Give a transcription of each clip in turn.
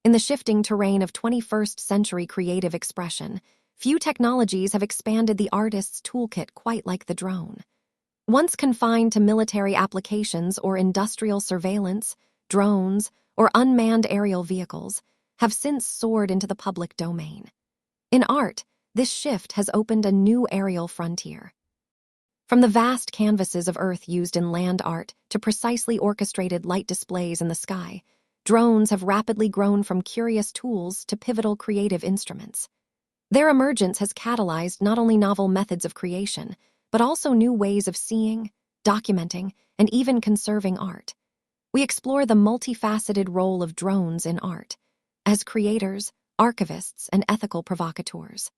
In the shifting terrain of 21st century creative expression, few technologies have expanded the artist's toolkit quite like the drone. Once confined to military applications or industrial surveillance, drones, or unmanned aerial vehicles have since soared into the public domain. In art, this shift has opened a new aerial frontier. From the vast canvases of Earth used in land art to precisely orchestrated light displays in the sky, drones have rapidly grown from curious tools to pivotal creative instruments. Their emergence has catalyzed not only novel methods of creation, but also new ways of seeing, documenting, and even conserving art. We explore the multifaceted role of drones in art, as creators, archivists, and ethical provocateurs.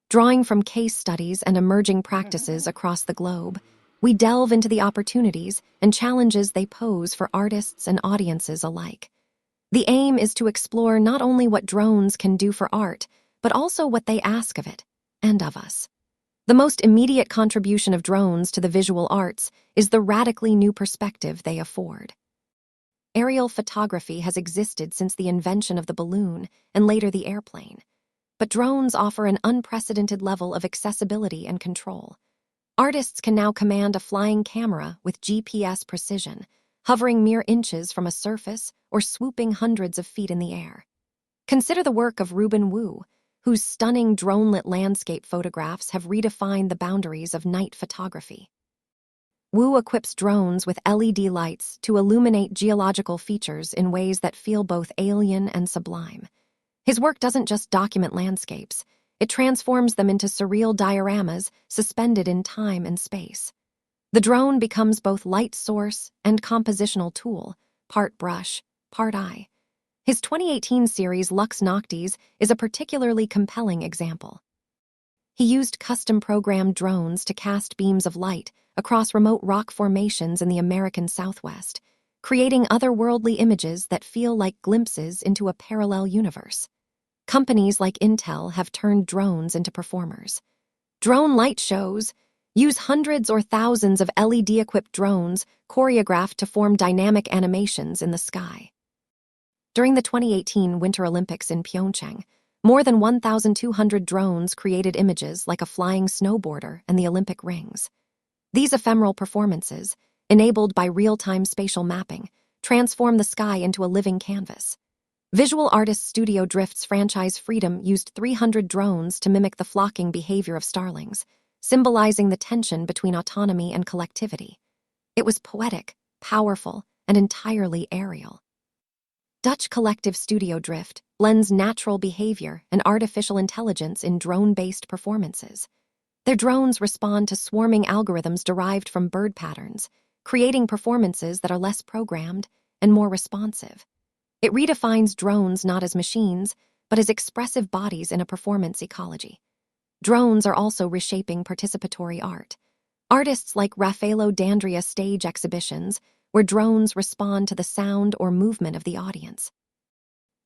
Drawing from case studies and emerging practices across the globe, we delve into the opportunities and challenges they pose for artists and audiences alike. The aim is to explore not only what drones can do for art, but also what they ask of it and of us. The most immediate contribution of drones to the visual arts is the radically new perspective they afford. Aerial photography has existed since the invention of the balloon and later the airplane. But drones offer an unprecedented level of accessibility and control. Artists can now command a flying camera with GPS precision, hovering mere inches from a surface or swooping hundreds of feet in the air. Consider the work of Ruben Wu, whose stunning drone-lit landscape photographs have redefined the boundaries of night photography. Wu equips drones with LED lights to illuminate geological features in ways that feel both alien and sublime. His work doesn't just document landscapes, it transforms them into surreal dioramas suspended in time and space. The drone becomes both light source and compositional tool, part brush, part eye. His 2018 series Lux Noctis is a particularly compelling example. He used custom-programmed drones to cast beams of light across remote rock formations in the American Southwest, creating otherworldly images that feel like glimpses into a parallel universe. Companies like Intel have turned drones into performers. Drone light shows use hundreds or thousands of LED-equipped drones choreographed to form dynamic animations in the sky. During the 2018 Winter Olympics in Pyeongchang, more than 1,200 drones created images like a flying snowboarder and the Olympic rings. These ephemeral performances, enabled by real-time spatial mapping, transform the sky into a living canvas. Visual artist Studio Drift's franchise Freedom used 300 drones to mimic the flocking behavior of starlings, symbolizing the tension between autonomy and collectivity. It was poetic, powerful, and entirely aerial. Dutch collective Studio Drift blends natural behavior and artificial intelligence in drone-based performances. Their drones respond to swarming algorithms derived from bird patterns, creating performances that are less programmed and more responsive. It redefines drones not as machines, but as expressive bodies in a performance ecology. Drones are also reshaping participatory art. Artists like Raffaello D'Andrea stage exhibitions, where drones respond to the sound or movement of the audience.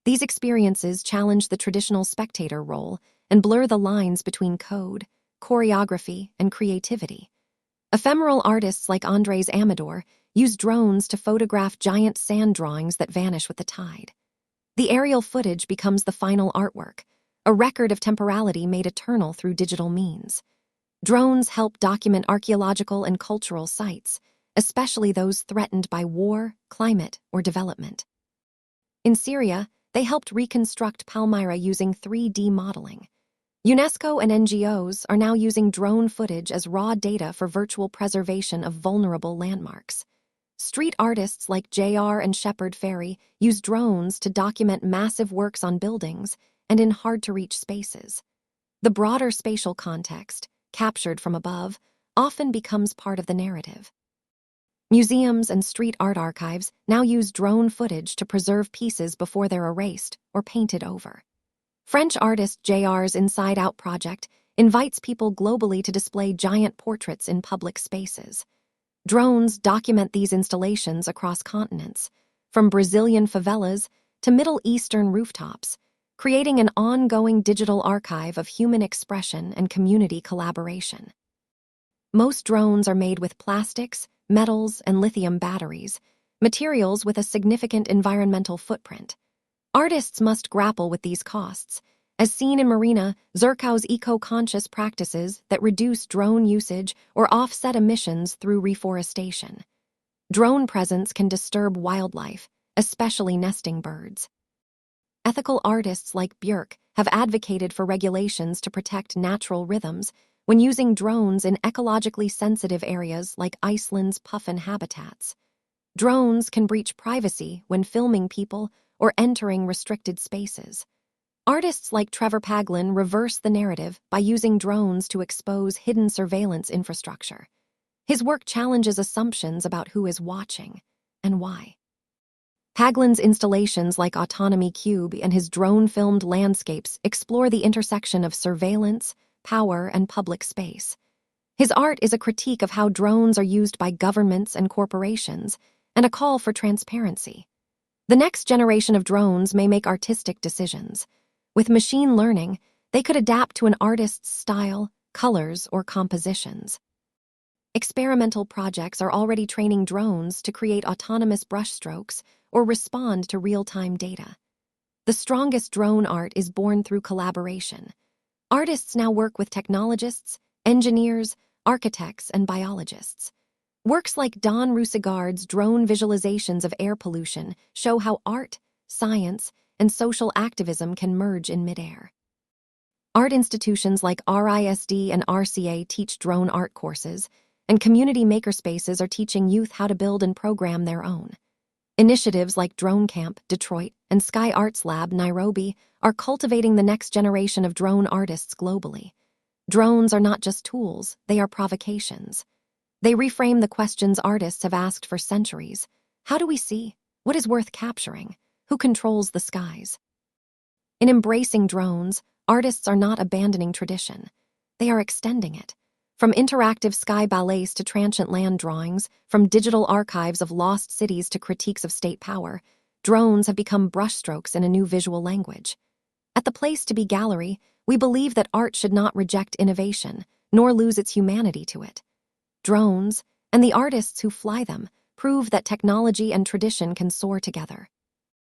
These experiences challenge the traditional spectator role and blur the lines between code, choreography, and creativity. Ephemeral artists like Andres Amador use drones to photograph giant sand drawings that vanish with the tide. The aerial footage becomes the final artwork, a record of temporality made eternal through digital means. Drones help document archaeological and cultural sites, especially those threatened by war, climate, or development. In Syria, they helped reconstruct Palmyra using 3D modeling. UNESCO and NGOs are now using drone footage as raw data for virtual preservation of vulnerable landmarks. Street artists like J.R. and Shepard Fairey use drones to document massive works on buildings and in hard-to-reach spaces. The broader spatial context, captured from above, often becomes part of the narrative. Museums and street art archives now use drone footage to preserve pieces before they're erased or painted over. French artist J.R.'s Inside Out project invites people globally to display giant portraits in public spaces. Drones document these installations across continents, from Brazilian favelas to Middle Eastern rooftops, creating an ongoing digital archive of human expression and community collaboration. Most drones are made with plastics, metals, and lithium batteries, materials with a significant environmental footprint. Artists must grapple with these costs, as seen in Marina Zerkow's eco-conscious practices that reduce drone usage or offset emissions through reforestation. Drone presence can disturb wildlife, especially nesting birds. Ethical artists like Björk have advocated for regulations to protect natural rhythms when using drones in ecologically sensitive areas like Iceland's puffin habitats. Drones can breach privacy when filming people or entering restricted spaces. Artists like Trevor Paglen reverse the narrative by using drones to expose hidden surveillance infrastructure. His work challenges assumptions about who is watching and why. Paglen's installations like Autonomy Cube and his drone-filmed landscapes explore the intersection of surveillance, power, and public space. His art is a critique of how drones are used by governments and corporations, and a call for transparency. The next generation of drones may make artistic decisions. With machine learning, they could adapt to an artist's style, colors, or compositions. Experimental projects are already training drones to create autonomous brushstrokes or respond to real-time data. The strongest drone art is born through collaboration. Artists now work with technologists, engineers, architects, and biologists. Works like Don Rusigard's drone visualizations of air pollution show how art, science, and social activism can merge in midair. Art institutions like RISD and RCA teach drone art courses, and community makerspaces are teaching youth how to build and program their own. Initiatives like Drone Camp, Detroit, and Sky Arts Lab, Nairobi, are cultivating the next generation of drone artists globally. Drones are not just tools, they are provocations. They reframe the questions artists have asked for centuries. How do we see? What is worth capturing? Who controls the skies? In embracing drones, artists are not abandoning tradition. They are extending it. From interactive sky ballets to transient land drawings, from digital archives of lost cities to critiques of state power, drones have become brushstrokes in a new visual language. At the Place to Be Gallery, we believe that art should not reject innovation, nor lose its humanity to it. Drones, and the artists who fly them, prove that technology and tradition can soar together.